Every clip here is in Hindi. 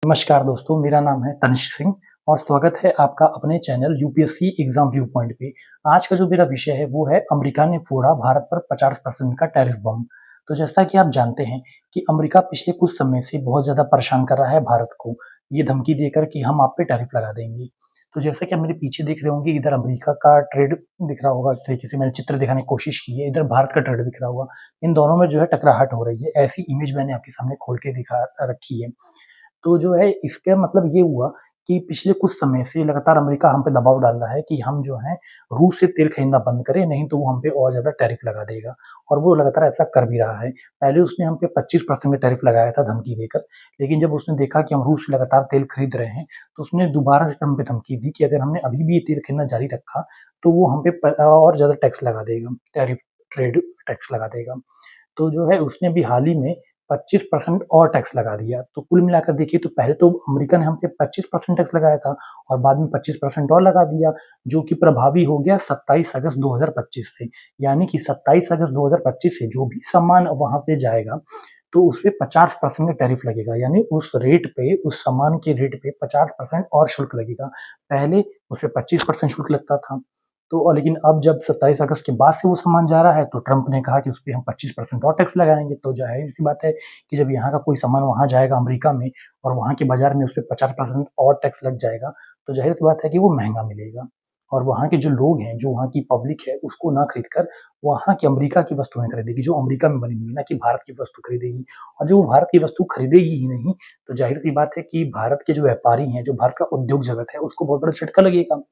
नमस्कार दोस्तों, मेरा नाम है तनिष्क सिंह और स्वागत है आपका अपने channel UPSC exam view point पे। आज का जो मेरा विषय है वो है अमेरिका ने फोड़ा भारत पर 50% का टैरिफ बम। तो जैसा कि आप जानते हैं कि अमेरिका पिछले कुछ समय से बहुत ज़्यादा परेशान कर रहा है भारत को, ये धमकी देकर कि हम आप पे टैरिफ लगा देंगे। तो जैसा कि आप मेरे पीछे देख रहे होंगे, इधर अमेरिका का ट्रेड दिख रहा होगा, इस तरीके से मैंने चित्र दिखाने की कोशिश की है, इधर भारत का ट्रेड दिख रहा होगा। इन दोनों में जो है टकराहट हो रही है, ऐसी इमेज मैंने आपके सामने खोल के दिखा रखी है। तो जो है इसका मतलब ये हुआ कि पिछले कुछ समय से लगातार अमेरिका हम पे दबाव डाल रहा है कि हम जो है रूस से तेल खरीदना बंद करें, नहीं तो वो हम पे और ज़्यादा टैरिफ लगा देगा और वो लगातार ऐसा कर भी रहा है। पहले उसने हम पे 25% का टैरिफ लगाया था धमकी देकर, लेकिन जब उसने देखा कि हम रूस से लगातार तेल खरीद रहे हैं, तो उसने दोबारा से हम पे धमकी दी कि अगर हमने अभी भी ये तेल खरीदना जारी रखा, तो वो हम पे और ज़्यादा टैक्स लगा देगा, टैरिफ ट्रेड टैक्स लगा देगा। तो जो है उसने अभी हाल ही में 25% और टैक्स लगा दिया। तो कुल मिलाकर देखिए तो पहले तो अमेरिका ने हम पे 25% टैक्स लगाया था और बाद में 25% और लगा दिया, जो कि प्रभावी हो गया 27 अगस्त 2025 से। यानी कि 27 अगस्त 2025 से जो भी सामान वहाँ पे जाएगा, तो उसपे 50% का टैरिफ लगेगा। यानी उस रेट पे, उस सामान के रेट पे 50% और शुल्क लगेगा। पहले उसपे 25% शुल्क लगता था। तो लेकिन अब जब 27 अगस्त के बाद से वो सामान जा रहा है, तो ट्रंप ने कहा कि उसपे हम 25% और टैक्स लगाएँगे। तो ज़ाहिर-सी बात है कि जब यहाँ का कोई सामान वहाँ जाएगा अमेरिका में और वहाँ के बाज़ार में उसपे 50% और टैक्स लग जाएगा, तो ज़ाहिर-सी बात है कि वो महँगा मिलेगा। और वहाँ के जो लोग हैं, जो वहाँ की पब्लिक है, उसको ना खरीद कर वहाँ की अमेरिका की वस्तुएँ खरीदेगी, जो अमेरिका में बनी हुई है, ना कि भारत की वस्तु खरीदेगी। और जो भारत की वस्तु खरीदेगी ही नहीं, तो ज़ाहिर-सी बात है कि भारत के जो व्यापारी हैं, जो भारत का उद्योग जगत है, उसको बहुत बड़ा झटका लगेगा।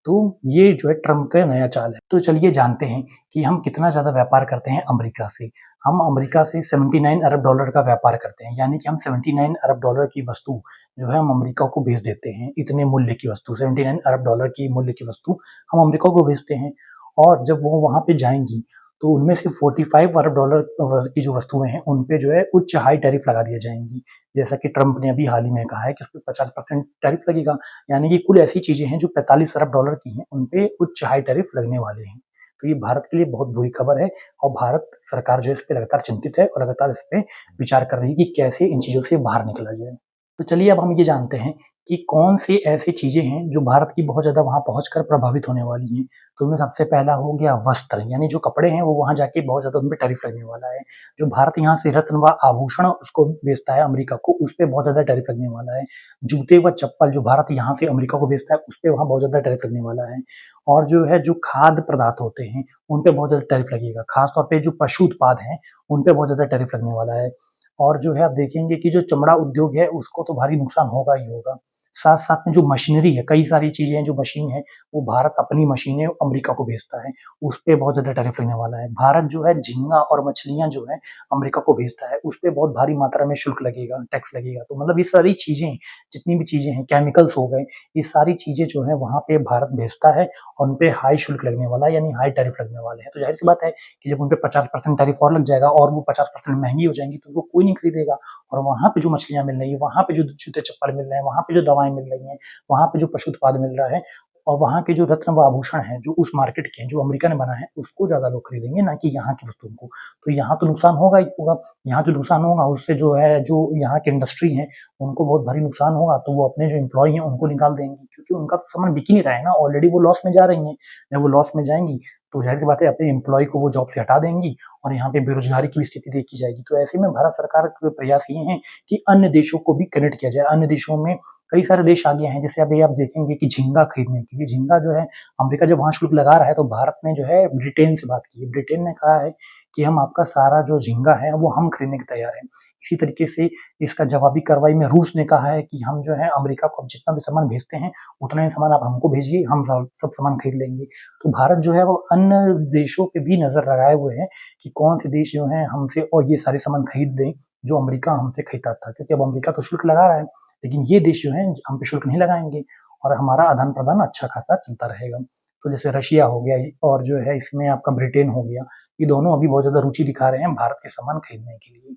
तो ये जो है ट्रम्प का नया चाल है। तो चलिए जानते हैं कि हम कितना ज़्यादा व्यापार करते हैं अमेरिका से। हम अमेरिका से 79 अरब डॉलर का व्यापार करते हैं, यानी कि हम 79 अरब डॉलर की वस्तु जो है हम अमेरिका को भेज देते हैं। इतने मूल्य की वस्तु 79 अरब डॉलर की मूल्य की वस्तु हम अमेरिका को भेजते हैं और जब वो वहाँ पे जाएँगी, तो उनमें से 45 अरब डॉलर की जो वस्तुएँ हैं, उन पे जो है उच्च हाई टैरिफ लगा दिए जाएँगी। जैसा कि ट्रम्प ने अभी हाल ही में कहा है कि उसपे 50% टैरिफ लगेगा। यानी कि कुल ऐसी चीज़ें हैं जो 45 अरब डॉलर की हैं, उन पे उच्च हाई टैरिफ लगने वाले हैं। तो ये भारत के लिए बहुत बुरी खबर है और भारत सरकार जो है इस पे लगातार चिंतित है और लगातार इस पे विचार कर रही है कि कैसे इन चीज़ों से बाहर निकला जाए। तो चलिए अब हम ये जानते हैं कि कौन सी ऐसी चीज़ें हैं जो भारत की बहुत ज़्यादा वहाँ पहुँचकर प्रभावित होने वाली हैं। तो उनमें सबसे पहला हो गया वस्त्र, यानी जो कपड़े हैं वो वहाँ जाके बहुत ज़्यादा उन पे टैरिफ लगने वाला है। जो भारत यहाँ से रत्न व आभूषण उसको बेचता है अमेरिका को, उस पे बहुत ज़्यादा टैरिफ लगने वाला है। जूते व चप्पल जो भारत यहाँ से अमेरिका को बेचता है, उस पे वहाँ बहुत ज़्यादा टैरिफ लगने वाला है। और जो है जो खाद्य पदार्थ होते हैं, उन पे बहुत ज़्यादा टैरिफ लगेगा। ख़ास तौर पे जो पशु उत्पाद हैं, उन पे बहुत ज़्यादा टैरिफ लगने वाला है। और जो है आप देखेंगे कि जो चमड़ा उद्योग है, उसको तो भारी नुकसान होगा ही होगा। साथ-साथ में जो मशीनरी है, कई सारी चीज़ें हैं, जो मशीन है, वो भारत अपनी मशीनें अमेरिका को भेजता है, उस पे बहुत ज़्यादा टैरिफ लगने वाला है। भारत जो है झींगा और मछलियाँ जो हैं अमेरिका को भेजता है, उस पे बहुत भारी मात्रा में शुल्क लगेगा, टैक्स लगेगा। तो मतलब ये सारी चीज़ें, जितनी भी चीज़ें हैं, केमिकल्स हो गए, ये सारी चीज़ें जो हैं वहाँ पे भारत भेजता है और उन पे हाई शुल्क लगने वाला है, यानी हाई टैरिफ लगने वाले हैं। तो ज़ाहिर-सी बात है कि जब उन पे 50% टैरिफ और लग जाएगा और वो 50% महँगी हो जाएँगी, तो उनको कोई नहीं खरीदेगा। और वहाँ पे जो मछलियाँ मिल रही हैं, वहाँ पे जो जूते-चप्पल मिल रहे हैं, वहाँ पे जो दवाएँ मिल रही हैं, वहाँ पे जो पशु उत्पाद मिल रहा है और वहाँ के जो रत्न व आभूषण हैं, जो उस मार्केट के हैं, जो अमेरिका ने बना है, उसको ज़्यादा लोग खरीदेंगे, ना कि यहाँ की वस्तुओं को। तो यहाँ तो नुकसान होगा ही होगा। यहाँ जो नुकसान होगा, उससे जो है, जो यहाँ की इंडस्ट्री है, उनको बहुत भारी नुकसान होगा, तो वो अपने जो एम्प्लॉयी हैं, उनको निकाल देंगी क्योंकि उनका तो सामान बिक ही नहीं रहा है ना, ऑलरेडी वो लॉस में जा रही हैं। जब वो लॉस में जाएँगी, तो ज़ाहिर-सी बात है अपने एम्प्लॉयी को वो जॉब से हटा देंगी और यहाँ पे बेरोज़गारी की भी स्थिति देखी जाएगी। तो ऐसे में भारत सरकार के प्रयास ये हैं कि अन्य देशों को भी कनेक्ट किया जाए। अन्य देशों में कई सारे देश आगे हैं, जैसे अभी आप देखेंगे कि झींगा खरीदने के लिए, झींगा जो है अमेरिका जब वहाँ शुल्क लगा रहा है, तो भारत ने जो है ब्रिटेन से बात की है। ब्रिटेन ने कहा है कि हम आपका सारा जो झींगा है, वो हम खरीदने को तैयार हैं। इसी तरीके से इसका जवाबी कार्रवाई में रूस ने कहा है कि हम जो है अमेरिका को अब जितना भी सामान भेजते हैं, उतना ही सामान आप हमको भेजिए, हम सब सामान खरीद लेंगे। तो भारत जो है वो अन्य देशों पे भी नज़र लगाए हुए है कि कौन से देश जो हैं हमसे और ये सारे सामान खरीद लें, जो अमेरिका हमसे खरीदता था। क्योंकि अब अमेरिका तो शुल्क लगा रहा है, लेकिन ये देश जो हैं हम पे शुल्क नहीं लगाएँगे और हमारा आदान-प्रदान अच्छा खासा चलता रहेगा। तो जैसे रशिया हो गया और जो है इसमें आपका ब्रिटेन हो गया, ये दोनों अभी बहुत ज़्यादा रुचि दिखा रहे हैं भारत के सामान खरीदने के लिए।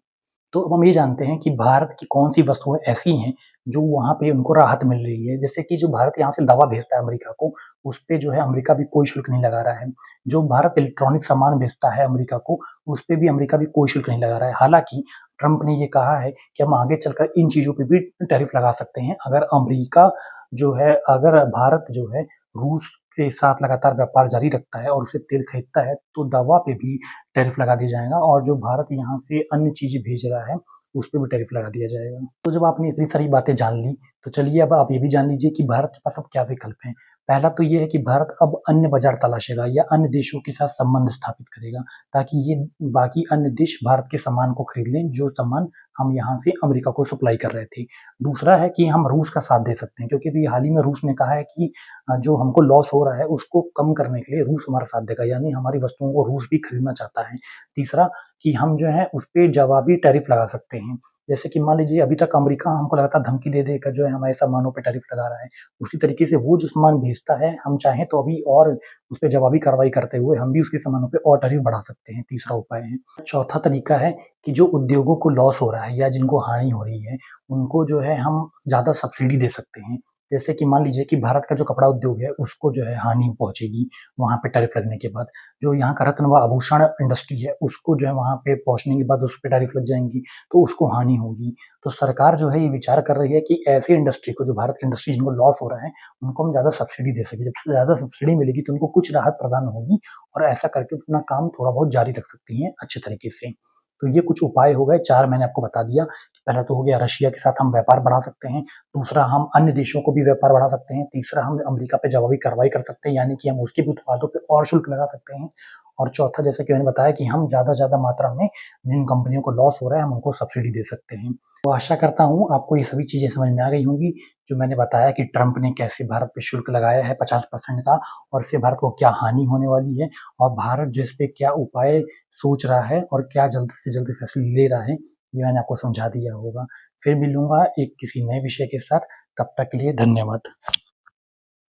तो अब हम ये जानते हैं कि भारत की कौन-सी वस्तुएँ ऐसी हैं, जो वहाँ पे उनको राहत मिल रही है। जैसे कि जो भारत यहाँ से दवा भेजता है अमेरिका को, उस पे जो है अमेरिका भी कोई शुल्क नहीं लगा रहा है। जो भारत इलेक्ट्रॉनिक सामान भेजता है अमेरिका को, उस पे भी अमेरिका भी कोई शुल्क नहीं लगा रहा है। हालाँकि ट्रम्प ने ये कहा है कि हम आगे चलकर इन चीज़ों पे भी टैरिफ लगा सकते हैं, अगर भारत जो है रूस के साथ लगातार व्यापार जारी रखता है और उससे तेल खरीदता है, तो दवा पे भी टैरिफ लगा दिया जाएगा और जो भारत यहाँ से अन्य चीज़ें भेज रहा है, उस पे भी टैरिफ लगा दिया जाएगा। तो जब आपने इतनी सारी बातें जान ली, तो चलिए अब आप ये भी जान लीजिए कि भारत के पास अब क्या विकल्प हैं। पहला तो ये है कि भारत अब अन्य बाज़ार तलाशेगा या अन्य देशों के साथ संबंध स्थापित करेगा, ताकि ये बाकी अन्य देश भारत के सामान को खरीद लें, जो सामान हम यहाँ से अमेरिका को सप्लाई कर रहे थे। दूसरा है कि हम रूस का साथ दे सकते हैं, क्योंकि अभी हाल ही में रूस ने कहा है कि जो हमको लॉस हो रहा है, उसको कम करने के लिए रूस हमारा साथ देगा, यानी हमारी वस्तुओं को रूस भी खरीदना चाहता है। तीसरा कि हम जो है उस पे जवाबी टैरिफ लगा सकते हैं। जैसे कि मान लीजिए अभी तक अमेरिका हमको लगातार धमकी दे देकर जो है हमारे सामानों पे टैरिफ लगा रहा है। उसी तरीके से वो जो सामान भेजता है, हम चाहें तो अभी और उस पे जवाबी कार्रवाई करते हुए हम भी उसके सामानों पे और टैरिफ बढ़ा सकते हैं, तीसरा उपाय है। चौथा तरीका है कि जो उद्योगों को लॉस हो रहा है या जिनको हानि हो रही है, उनको जो है हम ज़्यादा सब्सिडी दे सकते हैं। जैसे कि मान लीजिए कि भारत का जो कपड़ा उद्योग है, उसको जो है हानि पहुँचेगी वहाँ पे टैरिफ लगने के बाद। जो यहाँ का रत्न व आभूषण इंडस्ट्री है, उसको जो है वहाँ पे पहुँचने के बाद उस पे टैरिफ लग जाएँगी, तो उसको हानि होगी। तो सरकार जो है ये विचार कर रही है कि ऐसी इंडस्ट्री को, जो भारत की इंडस्ट्री जिनको लॉस हो रहा है, उनको हम ज़्यादा सब्सिडी दे सकें। जब ज़्यादा सब्सिडी मिलेगी तो उनको कुछ राहत प्रदान होगी और ऐसा करके अपना काम थोड़ा बहुत जारी रख सकती हैं अच्छे तरीके से। तो ये कुछ उपाय हो गए, 4 मैंने आपको बता दिया। पहला तो हो गया रशिया के साथ हम व्यापार बढ़ा सकते हैं, दूसरा हम अन्य देशों को भी व्यापार बढ़ा सकते हैं, तीसरा हम अमेरिका पे जवाबी कार्रवाई कर सकते हैं, यानी कि हम उसके भी उत्पादों पे और शुल्क लगा सकते हैं। और चौथा, जैसे कि मैंने बताया कि हम ज़्यादा से ज़्यादा मात्रा में जिन कंपनियों को लॉस हो रहा है, हम उनको सब्सिडी दे सकते हैं। तो आशा करता हूँ आपको ये सभी चीज़ें समझ में आ गई होंगी, जो मैंने बताया कि ट्रम्प ने कैसे भारत पे शुल्क लगाया है 50% का और इससे भारत को क्या हानि होने वाली है और भारत जो इस पे क्या उपाय सोच रहा है और क्या जल्द से जल्द फैसले ले रहा है, ये मैंने आपको समझा दिया होगा। फिर मिलूँगा एक किसी नए विषय के साथ, तब तक के लिए धन्यवाद।